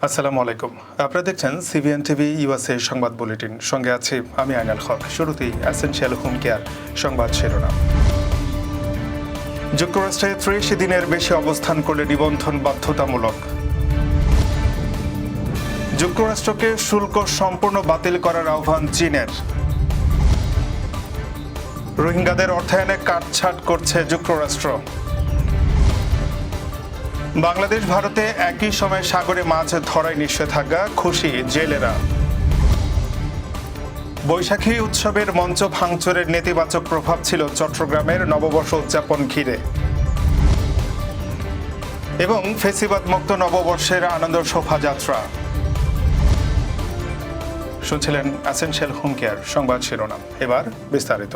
আসসালামু আলাইকুম। আপনারা দেখছেন সিবিএন টিভি ইউএসএ সংবাদ বুলেটিন। সঙ্গে আছি আমি আইনাল হক। শুরুতেই এসেনশিয়াল হোম কেয়ার সংবাদ শিরোনাম। যুক্তরাষ্ট্রে ৩০ দিনের বেশি অবস্থান করলে নিবন্ধন বাধ্যতামূলক। যুক্তরাষ্ট্রকে শুল্ক সম্পূর্ণ বাতিল করার আহ্বান চীনের। রোহিঙ্গাদের অর্থায়নে কাটছাঁট করছে যুক্তরাষ্ট্র। বাংলাদেশ ভারতে একই সময়ে সাগরে মাছ ধরায় নিষেধাজ্ঞা, খুশি জেলেরা। বৈশাখী উৎসবের মঞ্চ ভাঙচুরের নেতিবাচক প্রভাব ছিল চট্টগ্রামের নববর্ষ উদযাপন ঘিরে। এবং ফেসিবাদ মুক্ত নববর্ষের আনন্দ শোভাযাত্রা। শুনছিলেন এসেনশিয়াল হোম কেয়ার সংবাদ শিরোনাম। এবার বিস্তারিত।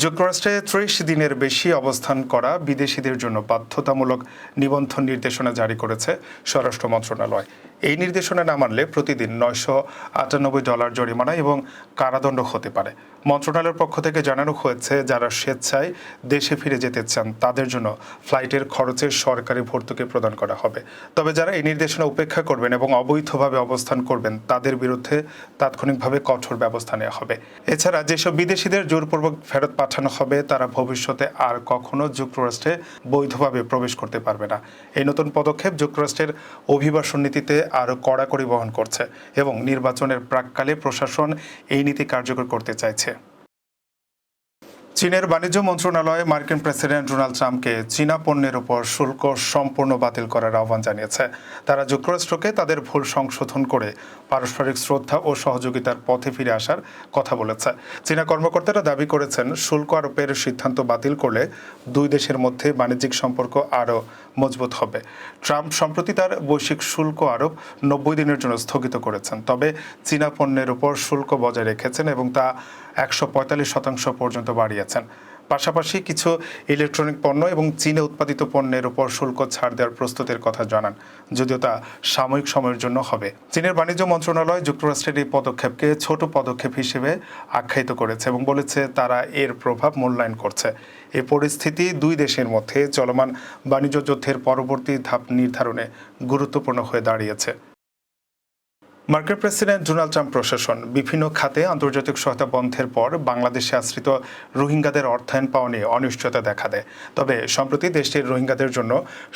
যুক্তরাষ্ট্রে ৩০ দিনের বেশি অবস্থান করা বিদেশিদের জন্য বাধ্যতামূলক নিবন্ধন নির্দেশনা জারি করেছে স্বরাষ্ট্র মন্ত্রণালয়। এই নির্দেশনা না মানলে প্রতিদিন $৯৯৮ জরিমানা এবং কারাদণ্ড হতে পারে। মন্ত্রণালয়ের পক্ষ থেকে জানানো হয়েছে, যারা স্বেচ্ছায় দেশে ফিরে যেতে চান তাদের জন্য ফ্লাইটের খরচের সরকারি ভর্তুকি প্রদান করা হবে। তবে যারা এই নির্দেশনা উপেক্ষা করবেন এবং অবৈধভাবে অবস্থান করবেন তাদের বিরুদ্ধে তাৎক্ষণিকভাবে কঠোর ব্যবস্থা নেওয়া হবে। এছাড়া যেসব বিদেশিদের জোরপূর্বক ফেরত পাঠানো হবে তারা ভবিষ্যতে আর কখনো যুক্তরাষ্ট্রে বৈধভাবে প্রবেশ করতে পারবে না। এই নতুন পদক্ষেপ যুক্তরাষ্ট্রের অভিবাসন নীতিতে আরও কড়াকড়ি বহন করছে এবং নির্বাচনের প্রাক্কালে প্রশাসন এই নীতি কার্যকর করতে চাইছে। চীনের বাণিজ্য মন্ত্রণালয় মার্কিন প্রেসিডেন্ট ডোনাল্ড ট্রাম্পকে চীনা পণ্যের উপর শুল্ক সম্পূর্ণ বাতিল করার আহ্বান জানিয়েছে। তারা যুক্তরাষ্ট্রকে তাদের ভুল সংশোধন করে পারস্পরিক শ্রদ্ধা ও সহযোগিতার পথে ফিরে আসার কথা বলেছে। চীনা কর্মকর্তারা দাবি করেছেন, শুল্ক আরোপের সিদ্ধান্ত বাতিল করলে দুই দেশের মধ্যে বাণিজ্যিক সম্পর্ক আরও মজবুত হবে। ট্রাম্প সম্প্রতি তার বৈশ্বিক শুল্ক আরোপ ৯০ দিনের জন্য স্থগিত করেছেন, তবে চীনা পণ্যের উপর শুল্ক বজায় রেখেছেন এবং তা ১৪৫% পর্যন্ত বাড়িয়েছেন। পাশাপাশি কিছু ইলেকট্রনিক পণ্য এবং চীনে উৎপাদিত পণ্যের উপর শুল্ক ছাড় দেওয়ার প্রস্তুতির কথা জানান, যদিও তা সাময়িক সময়ের জন্য হবে। চীনের বাণিজ্য মন্ত্রণালয় যুক্তরাষ্ট্রের এই পদক্ষেপকে ছোট পদক্ষেপ হিসেবে আখ্যায়িত করেছে এবং বলেছে তারা এর প্রভাব মূল্যায়ন করছে। এই পরিস্থিতি দুই দেশের মধ্যে চলমান বাণিজ্য যুদ্ধের পরবর্তী ধাপ নির্ধারণে গুরুত্বপূর্ণ হয়ে দাঁড়িয়েছে। মার্কিন প্রেসিডেন্ট ডোনাল্ড ট্রাম্প প্রশাসন বিভিন্ন খাতে আন্তর্জাতিক সহায়তা বন্ধের পর বাংলাদেশে আশ্রিত রোহিঙ্গাদের অর্থায়ন পাওয়া নিয়ে অনিশ্চয়তা দেখা দেয়। তবে সম্প্রতি দেশটির রোহিঙ্গাদের জন্য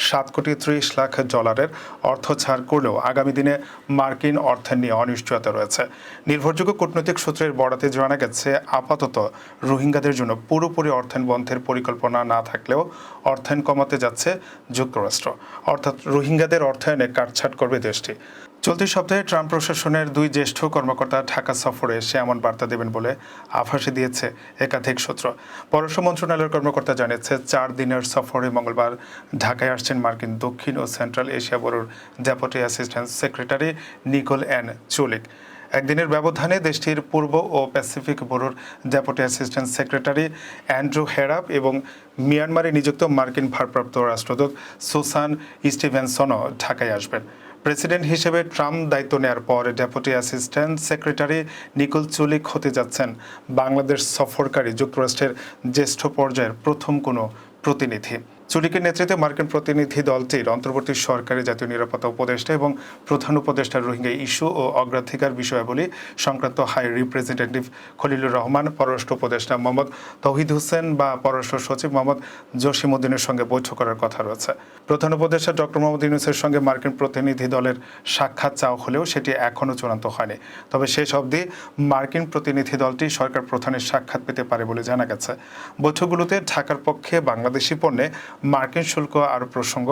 $7.30 কোটি অর্থ ছাড় করলেও আগামী দিনে মার্কিন অর্থায়ন নিয়ে অনিশ্চয়তা রয়েছে। নির্ভরযোগ্য কূটনৈতিক সূত্রের বরাতে জানা গেছে, আপাতত রোহিঙ্গাদের জন্য পুরোপুরি অর্থায়ন বন্ধের পরিকল্পনা না থাকলেও অর্থায়ন কমাতে যাচ্ছে যুক্তরাষ্ট্র, অর্থাৎ রোহিঙ্গাদের অর্থায়নে কাটছাঁট করবে দেশটি। চলতি সপ্তাহে ট্রাম্প প্রশাসনের দুই জ্যেষ্ঠ কর্মকর্তা ঢাকা সফরে এসে এমন বার্তা দেবেন বলে আভাস দিয়েছে একাধিক সূত্র। পররাষ্ট্র মন্ত্রণালয়ের কর্মকর্তা জানিয়েছে, 4 দিনের সফরে মঙ্গলবার ঢাকায় আসছেন মার্কিন দক্ষিণ ও সেন্ট্রাল এশিয়া ব্যুরোর deputy assistant secretary Nicole N Chulick. একদিনের ব্যবধানে দেশটির পূর্ব ও প্যাসিফিক ব্যুরোর deputy assistant secretary Andrew Herrup এবং মিয়ানমারে নিযুক্ত মার্কিন ভারপ্রাপ্ত রাষ্ট্রদূত সুসান স্টিভেনসনও ঢাকায় আসবেন। প্রেসিডেন্ট হিসেবে ট্রাম্প দায়িত্ব নেওয়ার পর ডেপুটি অ্যাসিস্ট্যান্ট সেক্রেটারি নিকোল চুলিক হতে যাচ্ছেন বাংলাদেশ সফরকারী যুক্তরাষ্ট্রের জ্যেষ্ঠ পর্যায়ের প্রথম কোনো প্রতিনিধি। চুলিকের নেতৃত্বে মার্কিন প্রতিনিধি দলটির অন্তর্বর্তী সরকারি জাতীয় নিরাপত্তা উপদেষ্টা এবং প্রধান উপদেষ্টা রোহিঙ্গা ইস্যু ও অগ্রাধিকার বিষয়াবলী সংক্রান্ত হাই রিপ্রেজেন্টেটিভ খলিলুর রহমান, পররাষ্ট্র উপদেষ্টা মোহাম্মদ তৌহিদ হোসেন বা পররাষ্ট্র সচিব মোহাম্মদ জসিমউদ্দিনের সঙ্গে বৈঠক করার কথা রয়েছে। প্রধান উপদেষ্টা ডক্টর মোহাম্মদ ইউনূসের সঙ্গে মার্কিন প্রতিনিধি দলের সাক্ষাৎ চাওয়া হলেও সেটি এখনও চূড়ান্ত হয়নি। তবে শেষ অবধি মার্কিন প্রতিনিধি দলটি সরকার প্রধানের সাক্ষাৎ পেতে পারে বলে জানা গেছে। বৈঠকগুলোতে ঢাকার পক্ষে বাংলাদেশি পণ্যে মার্কিন শুল্ক আরোপ প্রসঙ্গ,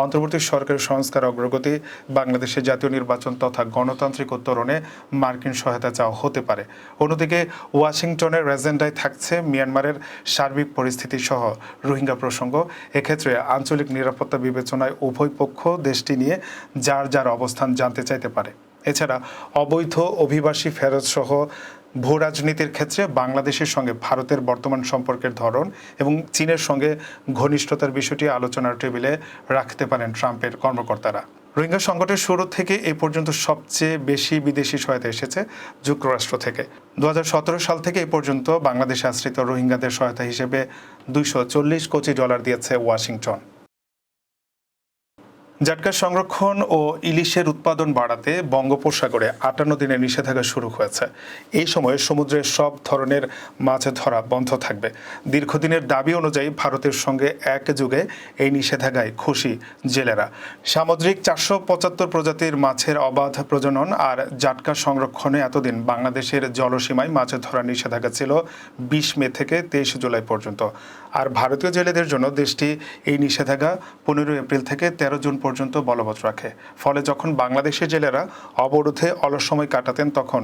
অন্তর্বর্তী সরকারের সংস্কার অগ্রগতি, বাংলাদেশের জাতীয় নির্বাচন তথা গণতান্ত্রিক উত্তরণে মার্কিন সহায়তা চাওয়া হতে পারে। অন্যদিকে ওয়াশিংটনের এজেন্ডায় থাকছে মিয়ানমারের সার্বিক পরিস্থিতি সহ রোহিঙ্গা প্রসঙ্গ। এক্ষেত্রে আঞ্চলিক নিরাপত্তা বিবেচনায় উভয় পক্ষ দেশটি নিয়ে যার যার অবস্থান জানতে চাইতে পারে। এছাড়া অবৈধ অভিবাসী ফেরত সহ ভূ রাজনীতির ক্ষেত্রে বাংলাদেশের সঙ্গে ভারতের বর্তমান সম্পর্কের ধরন এবং চীনের সঙ্গে ঘনিষ্ঠতার বিষয়টি আলোচনার টেবিলে রাখতে পারেন ট্রাম্পের কর্মকর্তারা। রোহিঙ্গা সংকটের শুরু থেকে এই পর্যন্ত সবচেয়ে বেশি বিদেশি সহায়তা এসেছে যুক্তরাষ্ট্র থেকে। 2017 সাল থেকে এই পর্যন্ত বাংলাদেশে আশ্রিত রোহিঙ্গাদের সহায়তা হিসেবে $240 কোটি দিয়েছে ওয়াশিংটন। জাটকা সংরক্ষণ ও ইলিশের উৎপাদন বাড়াতে বঙ্গোপসাগরে ৫৮ দিনের নিষেধাজ্ঞা শুরু হয়েছে। এই সময়ে সমুদ্রের সব ধরনের মাছ ধরা বন্ধ থাকবে। দীর্ঘদিনের দাবি অনুযায়ী ভারতের সঙ্গে এক যুগে এই নিষেধাজ্ঞায় খুশি জেলেরা। সামুদ্রিক ৪৭৫ প্রজাতির মাছের অবাধ প্রজনন আর জাটকা সংরক্ষণে এতদিন বাংলাদেশের জলসীমায় মাছ ধরার নিষেধাজ্ঞা ছিল ২০ মে থেকে ২৩ জুলাই পর্যন্ত। আর ভারতীয় জেলেদের জন্য দেশটি এই নিষেধাজ্ঞা ১৫ এপ্রিল থেকে ১৩ জুন পর্যন্ত বলবৎ রাখে। ফলে যখন বাংলাদেশের জেলেরা অবরোধে অলস সময় কাটাতেন, তখন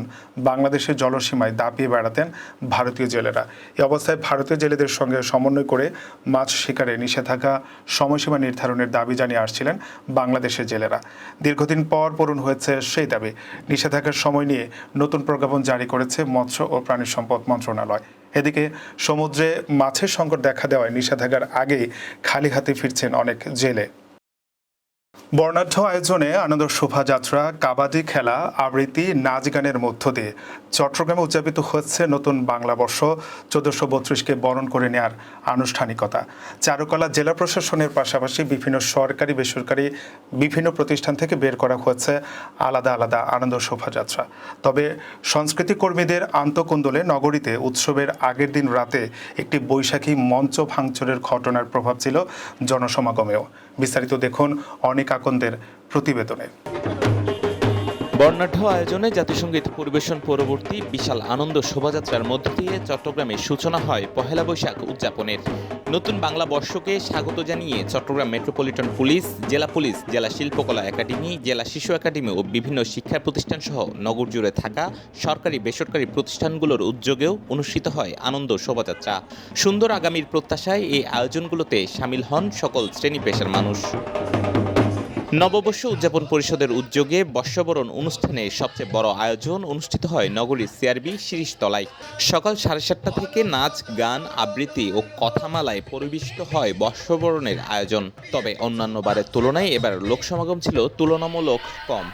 বাংলাদেশের জলসীমায় দাপিয়ে বেড়াতেন ভারতীয় জেলেরা। এই অবস্থায় ভারতীয় জেলেদের সঙ্গে সমন্বয় করে মাছ শিকারে নিষেধাজ্ঞা সময়সীমা নির্ধারণের দাবি জানিয়ে আসছিলেন বাংলাদেশের জেলেরা। দীর্ঘদিন পর পূরণ হয়েছে সেই দাবি। নিষেধাজ্ঞার সময় নিয়ে নতুন প্রজ্ঞাপন জারি করেছে মৎস্য ও প্রাণী সম্পদ মন্ত্রণালয়। এদিকে সমুদ্রে মাছের সংকট দেখা দেওয়ায় নিষেধাজ্ঞার আগেই খালি হাতে ফিরছেন অনেক জেলে। বর্ণাঢ্য আয়োজনে আনন্দ শোভাযাত্রা, কাবাডি খেলা, আবৃত্তি, নাচ গানের মধ্য দিয়ে চট্টগ্রামে উদযাপিত হচ্ছে নতুন বাংলা বর্ষ ১৪৩২কে বরণ করে নেওয়ার আনুষ্ঠানিকতা। চারুকলা জেলা প্রশাসনের পাশাপাশি বিভিন্ন সরকারি বেসরকারি বিভিন্ন প্রতিষ্ঠান থেকে বের করা হয়েছে আলাদা আলাদা আনন্দ শোভাযাত্রা। তবে সংস্কৃতি কর্মীদের আন্তঃকোন্দলে নগরীতে উৎসবের আগের দিন রাতে একটি বৈশাখী মঞ্চ ভাঙচুরের ঘটনার প্রভাব ছিল জনসমাগমেও। বিস্তারিত দেখুন অনেক আকন্দের প্রতিবেদনে। বর্ণাঢ্য আয়োজনে জাতিসংগীত পরিবেশন পরবর্তী বিশাল আনন্দ শোভাযাত্রার মধ্য দিয়ে চট্টগ্রামে সূচনা হয় পহেলা বৈশাখ উদযাপনের। নতুন বাংলা বর্ষকে স্বাগত জানিয়ে চট্টগ্রাম মেট্রোপলিটন পুলিশ, জেলা পুলিশ, জেলা শিল্পকলা একাডেমি, জেলা শিশু একাডেমি ও বিভিন্ন শিক্ষা প্রতিষ্ঠান সহ নগর জুড়ে থাকা সরকারি বেসরকারি প্রতিষ্ঠানগুলোর উদ্যোগেও অনুষ্ঠিত হয় আনন্দ শোভাযাত্রা। সুন্দর আগামীর প্রত্যাশায় এই আয়োজনগুলোতে শামিল হন সকল শ্রেণী পেশার মানুষ। নববর্ষ উদযাপন পরিষদের উদ্যোগে বর্ষবরণ অনুষ্ঠানের সবচেয়ে বড় আয়োজন অনুষ্ঠিত হয় নগরীর সিআরবি শিরিষতলায়। সকাল 7:30টা থেকে নাচ, গান, আবৃত্তি ও কথামালায় পরিবেশিত হয় বর্ষবরণের আয়োজন। তবে অন্যান্য বারের তুলনায় এবার লোকসমাগম ছিল তুলনামূলক কম।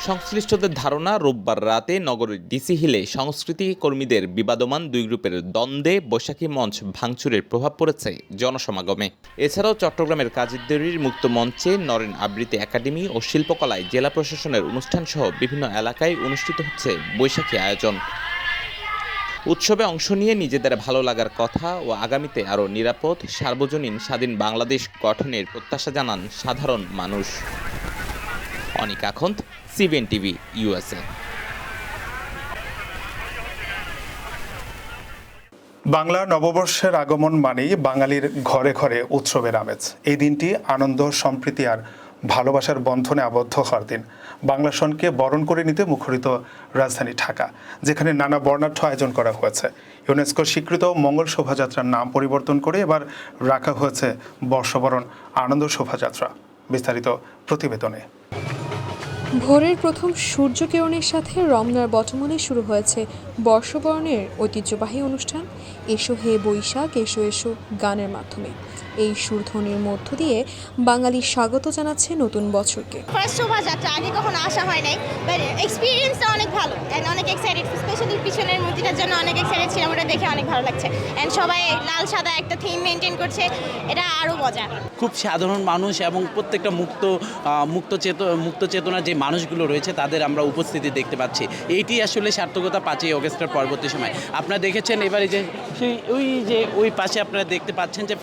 সংশ্লিষ্টদের ধারণা, রোববার রাতে নগরীর ডিসি হিলে সংস্কৃতি কর্মীদের বিবাদমান দুই গ্রুপের দ্বন্দ্বে বৈশাখী মঞ্চ ভাঙচুরের প্রভাব পড়েছে জনসমাগমে। এছাড়াও চট্টগ্রামের কাজীরদেরীর মুক্ত মঞ্চে, নরেন আবৃত্তি একাডেমি ও শিল্পকলায় জেলা প্রশাসনের অনুষ্ঠান সহ বিভিন্ন এলাকায় অনুষ্ঠিত হচ্ছে বৈশাখী আয়োজন। উৎসবে অংশ নিয়ে নিজেদের ভালো লাগার কথা ও আগামীতে আরও নিরাপদ, সার্বজনীন, স্বাধীন বাংলাদেশ গঠনের প্রত্যাশা জানান সাধারণ মানুষ। অনিক আকন্দ, সিবিএন টিভি, ইউএসএ। বাংলা নববর্ষের আগমন মানেই বাঙালির ঘরে ঘরে উৎসবের আমেজ। এই দিনটি আনন্দ, সম্প্রীতি আর ভালোবাসার বন্ধনে আবদ্ধ হওয়ার দিন। বাংলা সনকে বরণ করে নিতে মুখরিত রাজধানী ঢাকা, যেখানে নানা বর্ণাঢ্য আয়োজন করা হয়েছে। ইউনেস্কো স্বীকৃত মঙ্গল শোভাযাত্রার নাম পরিবর্তন করে এবার রাখা হয়েছে বর্ষবরণ আনন্দ শোভাযাত্রা। বিস্তারিত প্রতিবেদনে। ভোরের প্রথম সূর্যকিরণের সাথে রমনার বটমূলে শুরু হয়েছে বর্ষবরণের ঐতিহ্যবাহী অনুষ্ঠান এসো হে বৈশাখ এসো এসো গানের মাধ্যমে। এই সুরধ্বনির মধ্য দিয়ে বাঙালি স্বাগত জানাচ্ছে নতুন বছরকে। ফার্স্ট শোভাযাত্রা, আগে কখনো আসা হয় নাই, বাট এক্সপিরিয়েন্সটা অনেক ভালো এন্ড অনেক এক্সাইটেড। স্পেশালি পিছনের মূর্তিটার জন্য অনেক এক্সাইটেড ছিলাম, ওটা দেখে অনেক ভালো লাগছে। এন্ড সবাই লাল সাদা একটা থিম মেনটেন করছে, এটা আরও মজা। খুব সাধারণ মানুষ এবং প্রত্যেকটা মুক্ত চেতনা যে মানুষগুলো রয়েছে তাদের আমরা উপস্থিতি দেখতে পাচ্ছি। এইটি আসলে সার্থকতা 5ই অগস্টের পরবর্তী সময়। আপনারা দেখেছেন এবারে যে ওই পাশে আপনারা দেখতে পাচ্ছেন যে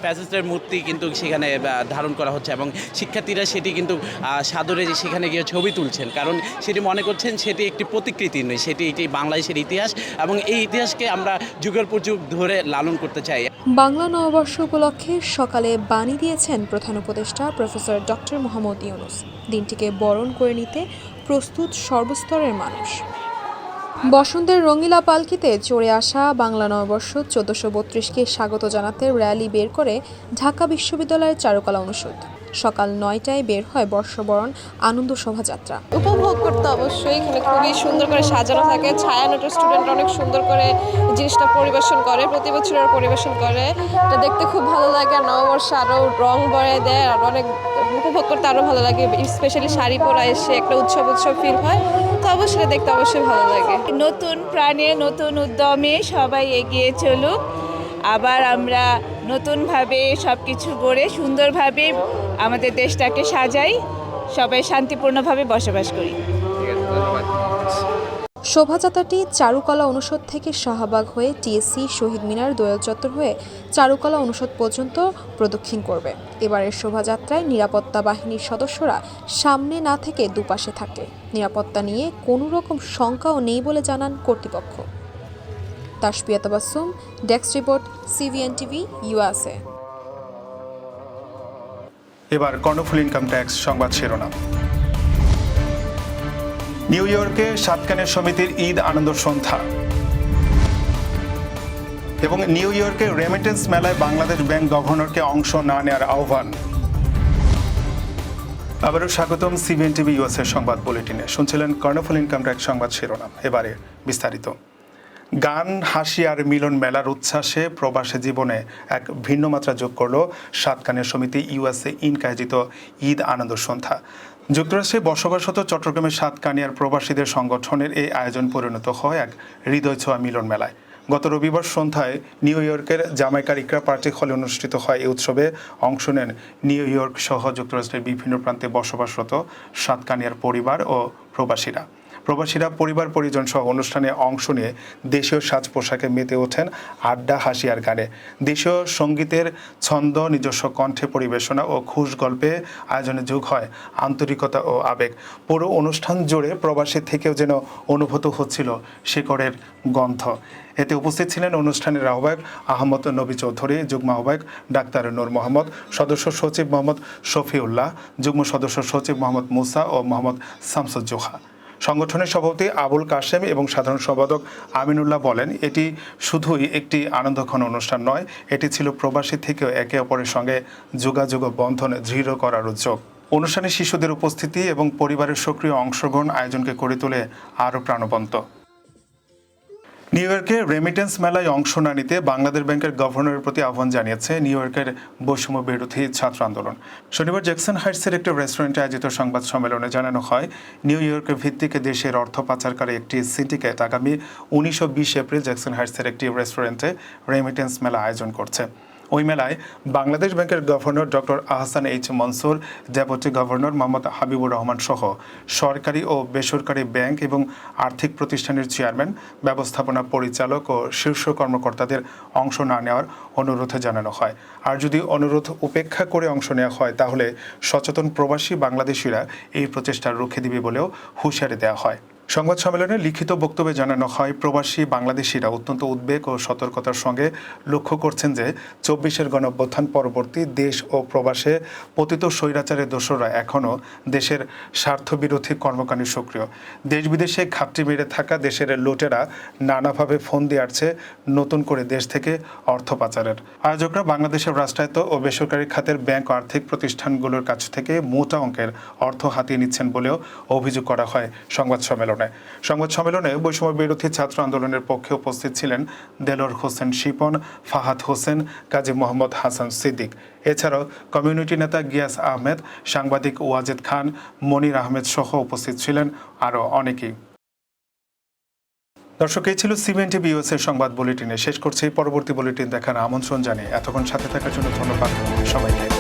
ফ্যাসিস্টের মূর্তি কিন্তু সেখানে ধারণ করা হচ্ছে এবং শিক্ষার্থীরা সেটি কিন্তু সাদরে সেখানে গিয়ে ছবি তুলছেন, কারণ সেটি মনে করছেন সেটি একটি প্রতিকৃতি নয়, এটি বাংলাদেশের ইতিহাস এবং এই ইতিহাসকে আমরা যুগের পর যুগ ধরে লালন করতে চাই। বাংলা নববর্ষ উপলক্ষে সকালে বাণী দিয়েছেন প্রধান উপদেষ্টা প্রফেসর ডক্টর মোহাম্মদ ইউনূস। দিনটিকে বরণ করে নিতে প্রস্তুত সর্বস্তরের মানুষ। বসন্তের রঙিলা পালকিতে চড়ে আসা বাংলা নববর্ষ ১৪৩২কে স্বাগত জানাতে র্যালি বের করে ঢাকা বিশ্ববিদ্যালয়ের চারুকলা অনুষদ। সকাল ৯টায় বের হয় বর্ষবরণ আনন্দ শোভাযাত্রা। উপভোগ করতে অবশ্যই এখানে খুবই সুন্দর করে সাজানো থাকে। ছায়ানটের স্টুডেন্ট অনেক সুন্দর করে জিনিসটা পরিবেশন করে, প্রতি বছর পরিবেশন করে। এটা দেখতে খুব ভালো লাগে, আর নববর্ষ আরও রং ভরে দেয়, আর অনেক উপভোগ করতে আরও ভালো লাগে। স্পেশালি শাড়ি পরা এসে একটা উৎসব ফিল হয়, তো অবশ্যই দেখতে অবশ্যই ভালো লাগে। নতুন প্রাণে নতুন উদ্যমে সবাই এগিয়ে চলুক। আবার আমরা নতুনভাবে সব কিছু গড়ে সুন্দরভাবে আমাদের দেশটাকে সাজাই, সবাই শান্তিপূর্ণভাবে বসবাস করি। শোভাযাত্রাটি চারুকলা অনুষদ থেকে শাহবাগ হয়ে টিএসসি, শহীদ মিনার, দোয়েল চত্বর হয়ে চারুকলা অনুষদ পর্যন্ত প্রদক্ষিণ করবে। এবারের শোভাযাত্রায় নিরাপত্তা বাহিনীর সদস্যরা সামনে না থেকে দুপাশে থাকে। নিরাপত্তা নিয়ে কোনো রকম শঙ্কাও নেই বলে জানান কর্তৃপক্ষ। Taspia Tabassum, desk report, CVN TV, USA. এবার কর্ণফুলী ইনকাম ট্যাক্স সংবাদ শিরোনাম। নিউ ইয়র্কে সাতকানিয়া সমিতির ঈদ আনন্দ সন্ধ্যা এবং নিউ ইয়র্কে রেমিটেন্স মেলায় বাংলাদেশ ব্যাংক গভর্নরকে অংশ না নেওয়ার আহ্বান। আবারও স্বাগতম সিভিএন টিভি ইউএসএ সংবাদ বুলেটিনে। শুনছিলেন কর্ণফুলী ইনকাম ট্যাক্স সংবাদ শিরোনাম। এবারে বিস্তারিত। গান, হাসি আর মিলন মেলার উচ্ছ্বাসে প্রবাসী জীবনে এক ভিন্ন মাত্রা যোগ করল সাতকানিয়া সমিতি ইউএসএ ইনক আয়োজিত ঈদ আনন্দ সন্ধ্যা। যুক্তরাষ্ট্রে বসবাসরত চট্টগ্রামের সাতকানিয়ার প্রবাসীদের সংগঠনের এই আয়োজন পরিণত হয় এক হৃদয় ছোঁয়া মিলন মেলায়। গত রবিবার সন্ধ্যায় নিউ ইয়র্কের জামাইকার ইকরা পার্টি হলে অনুষ্ঠিত হয় এই উৎসবে অংশ নেন নিউ ইয়র্ক সহ যুক্তরাষ্ট্রের বিভিন্ন প্রান্তে বসবাসরত সাতকানিয়ার পরিবার ও প্রবাসীরা পরিবার পরিজন সহ অনুষ্ঠানে অংশ নিয়ে দেশীয় সাজ পোশাকে মেতে ওঠেন আড্ডা, হাসি আর গানে। দেশীয় সঙ্গীতের ছন্দ, নিজস্ব কণ্ঠে পরিবেশনা ও খুশ গল্পে আয়োজনে যোগ হয় আন্তরিকতা ও আবেগ। পুরো অনুষ্ঠান জুড়ে প্রবাসী থেকেও যেন অনুভূত হচ্ছিল শিকড়ের গন্ধ। এতে উপস্থিত ছিলেন অনুষ্ঠানের আহ্বায়ক আহমদ নবী চৌধুরী, যুগ্ম আহ্বায়ক ডাক্তার নূর মোহাম্মদ, সদস্য সচিব মোহাম্মদ শফিউল্লাহ, যুগ্ম সদস্য সচিব মোহাম্মদ মুসা ও মোহাম্মদ শামসুজ্জোহা। সংগঠনের সভাপতি আবুল কাশেম এবং সাধারণ সম্পাদক আমিনুল্লাহ বলেন, এটি শুধুই একটি আনন্দঘন অনুষ্ঠান নয়, এটি ছিল প্রবাসী থেকেও একে অপরের সঙ্গে যোগাযোগ ও বন্ধন দৃঢ় করার উদ্যোগ। অনুষ্ঠানে শিশুদের উপস্থিতি এবং পরিবারের সক্রিয় অংশগ্রহণ আয়োজনকে করে তোলে আরও প্রাণবন্ত। নিউ ইয়র্কে রেমিটেন্স মেলায় অংশ না নিতে বাংলাদেশ ব্যাংকের গভর্নরের প্রতি আহ্বান জানিয়েছে নিউ ইয়র্কের বৈষম্য বিরোধী ছাত্র আন্দোলন। শনিবার জ্যাকসন হাইটসের একটি রেস্টুরেন্টে আয়োজিত সংবাদ সম্মেলনে জানানো হয়, নিউ ইয়র্কের ভিত্তিকে দেশের অর্থ পাচারকারী একটি সিন্ডিকেট আগামী 19 ও 20 এপ্রিল জ্যাকসন হাইটসের একটি রেস্টুরেন্টে রেমিটেন্স মেলা আয়োজন করছে। ওই মেলায় বাংলাদেশ ব্যাংকের governor doctor Ahsan H Mansur, deputy governor Mohammad Habibur Rahman সহ সরকারি ও বেসরকারি ব্যাংক এবং আর্থিক প্রতিষ্ঠানের চেয়ারম্যান, ব্যবস্থাপনা পরিচালক ও শীর্ষ কর্মকর্তাদের অংশ না নেওয়ার অনুরোধ জানানো হয়। আর যদি অনুরোধ উপেক্ষা করে অংশ নেওয়া হয় তাহলে সচেতন প্রবাসী বাংলাদেশিরা এই প্রচেষ্টা রুখে দিবে বলেও হুঁশিয়ারি দেওয়া হয়। সংবাদ সম্মেলনে লিখিত বক্তব্যে জানানো হয়, প্রবাসী বাংলাদেশিরা অত্যন্ত উদ্বেগ ও সতর্কতার সঙ্গে লক্ষ্য করছেন যে 24-এর গণঅভ্যুত্থান পরবর্তী দেশ ও প্রবাসে পতিত স্বৈরাচারের দোসররা এখনও দেশের স্বার্থবিরোধী কর্মকাণ্ডে সক্রিয়। দেশ বিদেশে ঘাপটি মেরে থাকা দেশের লুটেরা নানাভাবে ফোন দিয়ে আসছে নতুন করে দেশ থেকে অর্থ পাচারের। আয়োজকরা বাংলাদেশের রাষ্ট্রায়ত্ত ও বেসরকারি খাতের ব্যাংক ও আর্থিক প্রতিষ্ঠানগুলোর কাছ থেকে মোটা অঙ্কের অর্থ হাতিয়ে নিচ্ছেন বলেও অভিযোগ করা হয় সংবাদ সম্মেলনে বৈষম্য বিরোধী ছাত্র আন্দোলনের পক্ষে উপস্থিত ছিলেন দেলোয়ার হোসেন শিপন, ফাহাদ হোসেন, কাজী মোহাম্মদ হাসান সিদ্দিক। এছাড়াও কমিউনিটি নেতা গিয়াস আহমেদ, সাংবাদিক ওয়াজেদ খান, মনির আহমেদ সহ উপস্থিত ছিলেন আরও অনেকেই। দর্শক, এই ছিল সিভিএন টিভি ইউএসএ সংবাদ বুলেটিনে। শেষ করছি, পরবর্তী বুলেটিন দেখার আমন্ত্রণ জানিয়ে এতক্ষণ সাথে থাকার জন্য ধন্যবাদ সবাইকে।